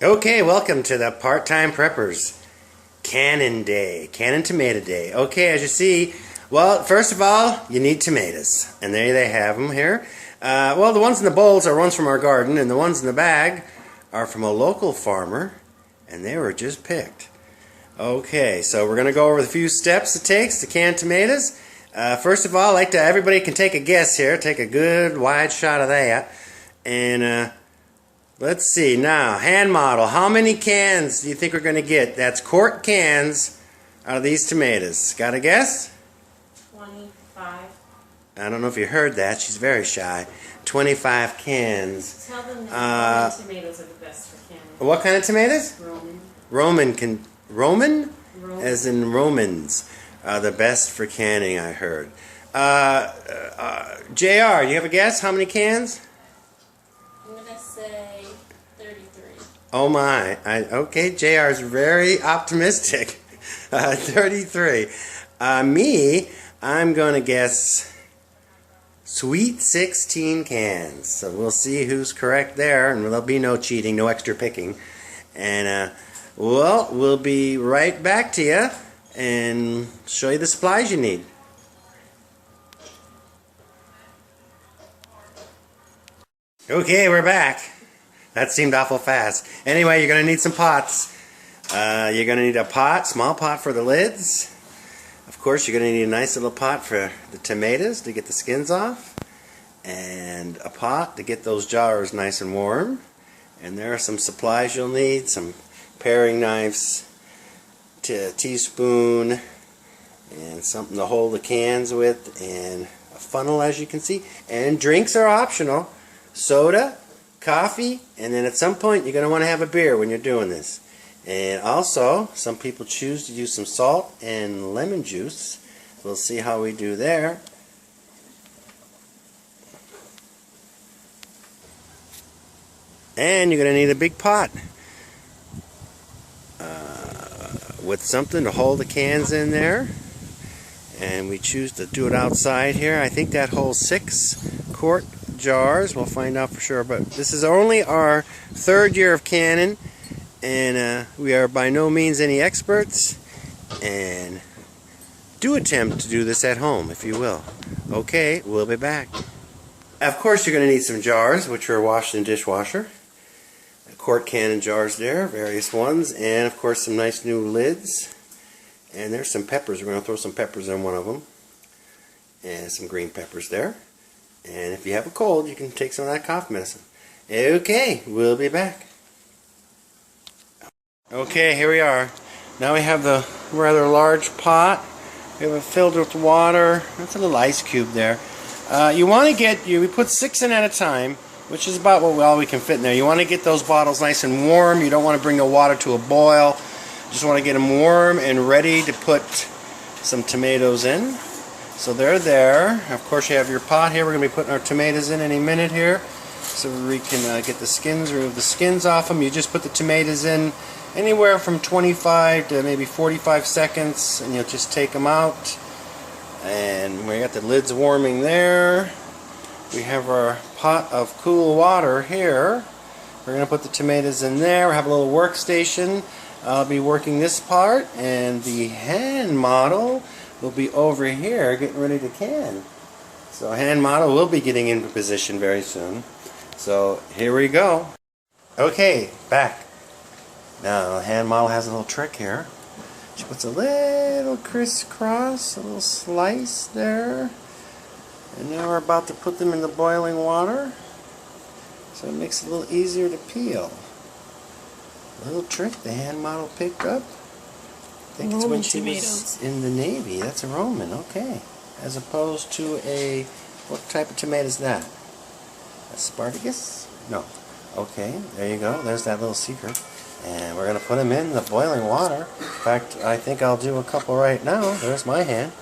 Okay, welcome to the Part-Time Preppers Cannon Day, Cannon Tomato Day. Okay, as you see, well, first of all, you need tomatoes, and there they have them here. Well, the ones in the bowls are ones from our garden, and the ones in the bag are from a local farmer, and they were just picked. Okay, so we're going to go over the few steps it takes to can tomatoes. First of all, everybody can take a guess here, take a good wide shot of that, and let's see now, hand model. How many cans do you think we're going to get? That's quart cans out of these tomatoes. Got a guess? 25. I don't know if you heard that. She's very shy. 25 cans. Tell them that Roman tomatoes are the best for canning. What kind of tomatoes? Roman. Roman? Roman. As in Romans. The best for canning, I heard. JR, you have a guess? How many cans? I'm going to say 33. Oh my. Okay, JR is very optimistic. 33. I'm going to guess sweet 16 cans. So we'll see who's correct there, and there'll be no cheating, no extra picking. And, well, we'll be right back to you and show you the supplies you need. Okay, we're back. That seemed awful fast. Anyway, you're going to need some pots. You're going to need a pot, small pot for the lids. Of course, you're going to need a nice little pot for the tomatoes to get the skins off. And a pot to get those jars nice and warm. And there are some supplies you'll need. Some paring knives, a teaspoon, and something to hold the cans with, and a funnel, as you can see. And drinks are optional. Soda, coffee, and then at some point you're going to want to have a beer when you're doing this. And also, some people choose to use some salt and lemon juice. We'll see how we do there. And you're going to need a big pot with something to hold the cans in there. And we choose to do it outside here. I think that holds 6 quart jars. We'll find out for sure. But this is only our 3rd year of canning, and we are by no means any experts. And do attempt to do this at home, if you will. Okay, we'll be back. Of course, you're going to need some jars, which are washed in dishwasher. Quart canning jars there, various ones, and of course some nice new lids. And there's some peppers. We're going to throw some peppers in one of them, and some green peppers there. And if you have a cold, you can take some of that cough medicine. Okay, we'll be back. Okay, here we are. Now we have the rather large pot. We have it filled with water. That's a little ice cube there. You want to we put 6 in at a time, which is about all we can fit in there. You want to get those bottles nice and warm. You don't want to bring the water to a boil. You just want to get them warm and ready to put some tomatoes in. So they're there. Of course, you have your pot here. We're going to be putting our tomatoes in any minute here, so we can get the skins, remove the skins off them. You just put the tomatoes in anywhere from 25 to maybe 45 seconds, and you'll just take them out. And we got the lids warming there. We have our pot of cool water here. We're going to put the tomatoes in there. We have a little workstation. I'll be working this part, and the hand model will be over here getting ready to can. So hand model will be getting into position very soon. So here we go. Okay, back. Now the hand model has a little trick here. She puts a little crisscross, a little slice there. And now we're about to put them in the boiling water, so it makes it a little easier to peel. A little trick the hand model picked up. I think it's when she was in the Navy. That's a Roman, okay. As opposed to what type of tomato is that? Asparagus? No. Okay, there you go. There's that little secret. And we're going to put them in the boiling water. In fact, I think I'll do a couple right now. There's my hand.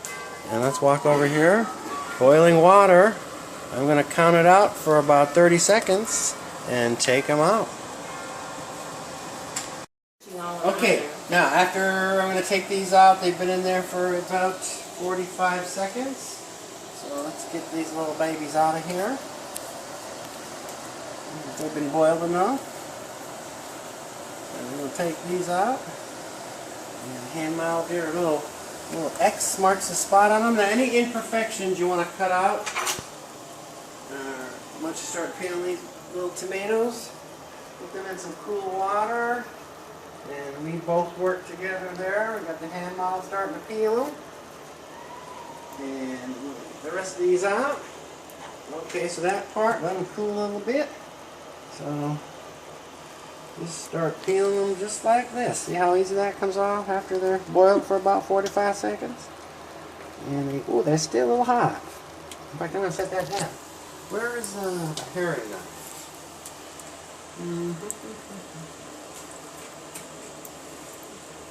And let's walk over here. Boiling water. I'm going to count it out for about 30 seconds and take them out. Okay, now after I'm going to take these out, they've been in there for about 45 seconds. So let's get these little babies out of here. They've been boiled enough. take these out. And hand mount here, a little X marks the spot on them. Now any imperfections you want to cut out, once you start peeling these little tomatoes, put them in some cool water. And we both work together there. We got the hand mount starting to peel them. And we'll get the rest of these out. Okay, so that part, let them cool a little bit. So just start peeling them just like this. See how easy that comes off after they're boiled for about 45 seconds? And they're still a little hot. In fact, I'm going to set that down. Where is the herring knife?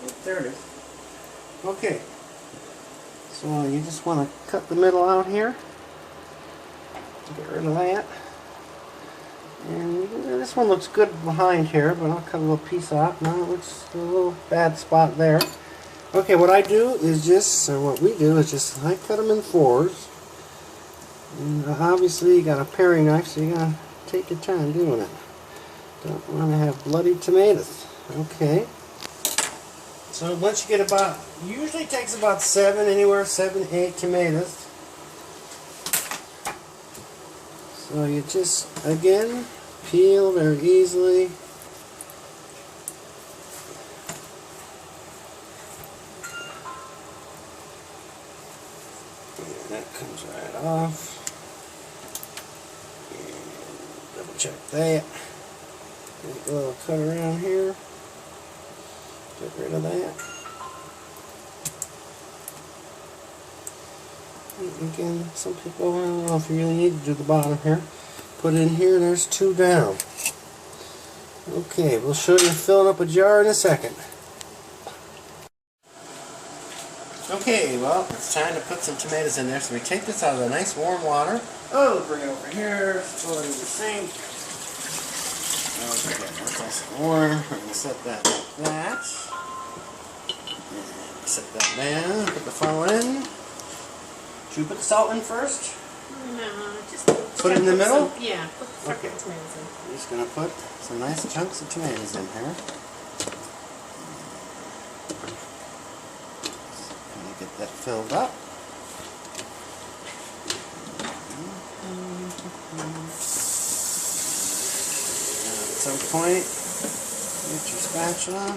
Oh, there it is. Okay. So you just want to cut the middle out here. Get rid of that. And this one looks good behind here, but I'll cut a little piece off. Now it looks a little bad spot there. Okay, what I do is I cut them in fours. And obviously you got a paring knife, so you gotta take your time doing it. Don't want to have bloody tomatoes. Okay. So once you get usually takes about 7, 8 tomatoes. So you just, again, peel very easily. And that comes right off. And double check that. Make a little cut around here. Get rid of that. Again, some people, I don't know if you really need to do the bottom here. Put it in here, and there's 2 down. Okay, we'll show you filling up a jar in a second. Okay, well, it's time to put some tomatoes in there. So we take this out of the nice warm water. Oh, bring it over here, throw it in the sink. Okay, that's nice and warm. We're going to set that like that. And set that down, put the funnel in. Should we put the salt in first? No, just put it in the middle? Yeah, put the tomatoes in. I'm just going to put some nice chunks of tomatoes in here. And get that filled up. At some point, get your spatula.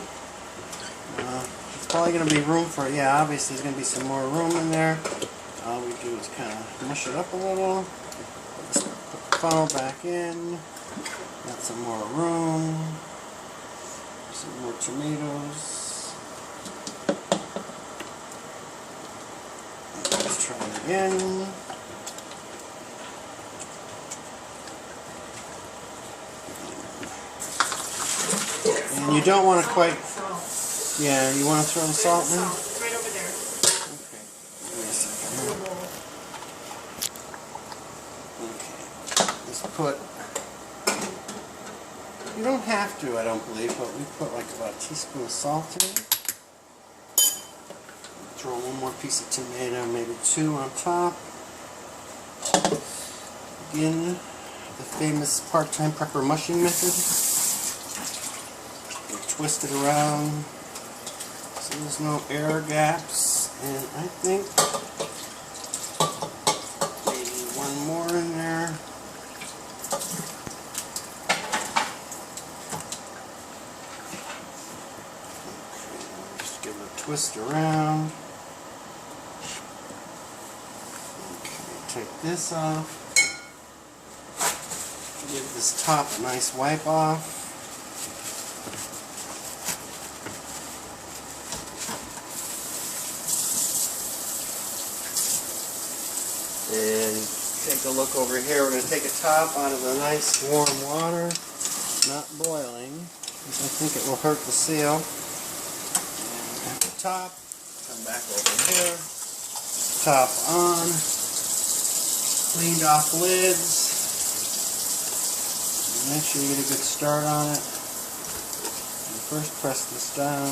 It's probably going to be room for, obviously there's going to be some more room in there. All we do is kind of mush it up a little. Put the funnel back in. Got some more room. Some more tomatoes. Let's try it again. And you don't want to quite, you want to throw the salt in? It's right over there. Okay, give me a second. Okay, let's put, you don't have to, I don't believe, but we put like about a teaspoon of salt in it. Throw one more piece of tomato, maybe 2 on top. Again, the famous part-time prepper mushing method. Twist it around so there's no air gaps, and I think maybe one more in there. Okay, just give it a twist around. Okay, take this off. Give this top a nice wipe off. And take a look over here. We're going to take a top out of the nice warm water, not boiling, because I think it will hurt the seal. And at the top, come back over here, top on, cleaned off lids. Make sure you get a good start on it. And first press this down.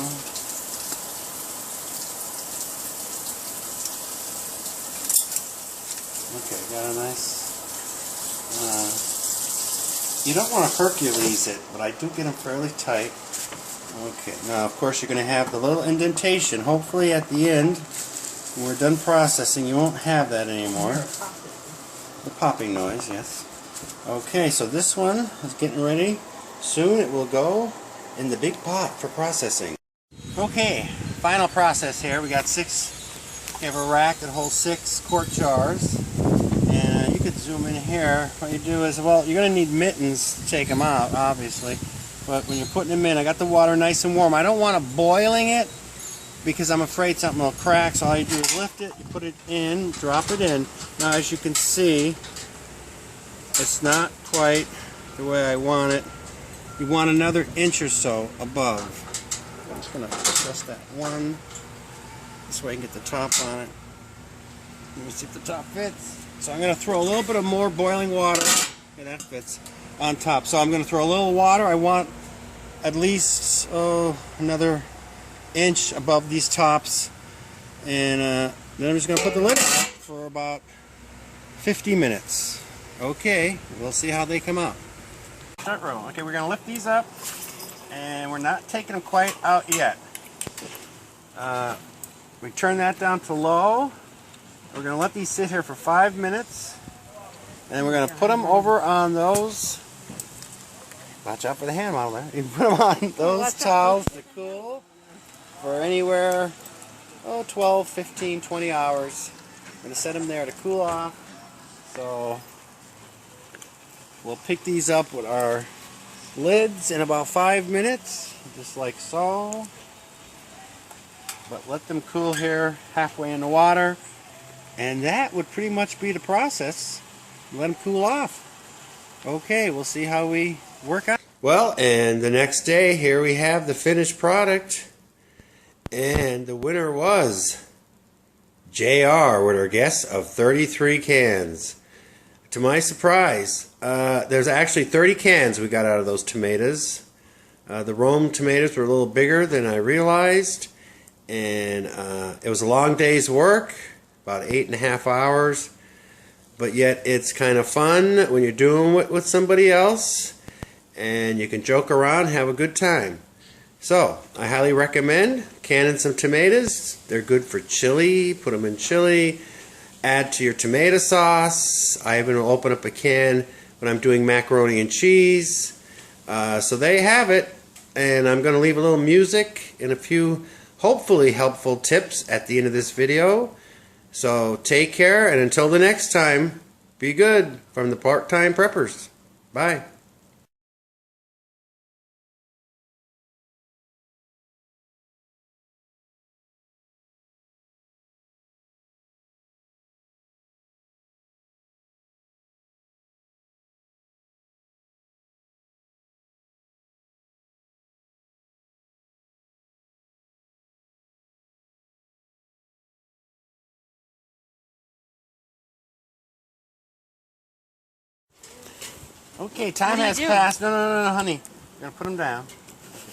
Okay, got a nice, you don't want to Hercules it, but I do get them fairly tight. Okay, now of course you're going to have the little indentation. Hopefully at the end, when we're done processing, you won't have that anymore. The popping noise, yes. Okay, so this one is getting ready. Soon it will go in the big pot for processing. Okay, final process here. We got 6, we have a rack that holds 6 quart jars. And you could zoom in here. What you do is, well, you're going to need mittens to take them out, obviously. But when you're putting them in, I got the water nice and warm. I don't want to boiling it because I'm afraid something will crack. So all you do is lift it, you put it in, drop it in. Now as you can see, it's not quite the way I want it. You want another inch or so above. I'm just going to adjust that one. This way I can get the top on it. Let me see if the top fits. So I'm going to throw a little bit of more boiling water. Okay, that fits. On top. So I'm going to throw a little water. I want at least another inch above these tops, and then I'm just going to put the lid on for about 50 minutes. Okay, we'll see how they come out. Start rolling. Okay, we're going to lift these up, and we're not taking them quite out yet. We turn that down to low. We're going to let these sit here for 5 minutes, and then we're going to put them over on those. Watch out for the hand model there. You can put them on those towels to cool for anywhere, 12, 15, 20 hours. I'm going to set them there to cool off. So we'll pick these up with our lids in about 5 minutes, just like so. But let them cool here halfway in the water. And that would pretty much be the process. Let them cool off. Okay, we'll see how we work out. Well, and the next day, here we have the finished product. And the winner was JR with our guess of 33 cans. To my surprise, there's actually 30 cans we got out of those tomatoes. The Rome tomatoes were a little bigger than I realized. And it was a long day's work, about 8.5 hours. But yet it's kind of fun when you're doing it with somebody else. And you can joke around and have a good time. So, I highly recommend canning some tomatoes. They're good for chili. Put them in chili. Add to your tomato sauce. I even open up a can when I'm doing macaroni and cheese. So there you have it. And I'm going to leave a little music and a few hopefully helpful tips at the end of this video. So take care, and until the next time, be good from the Part-Time Preppers. Bye. Okay, time has passed. No, honey. We're going to put them down.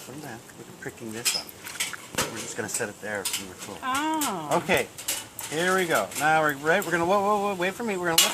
Put them down. We're pricking this up. We're just going to set it there so we're cool. Oh. Okay, here we go. Now we're ready. We're going to, wait for me. We're going to lift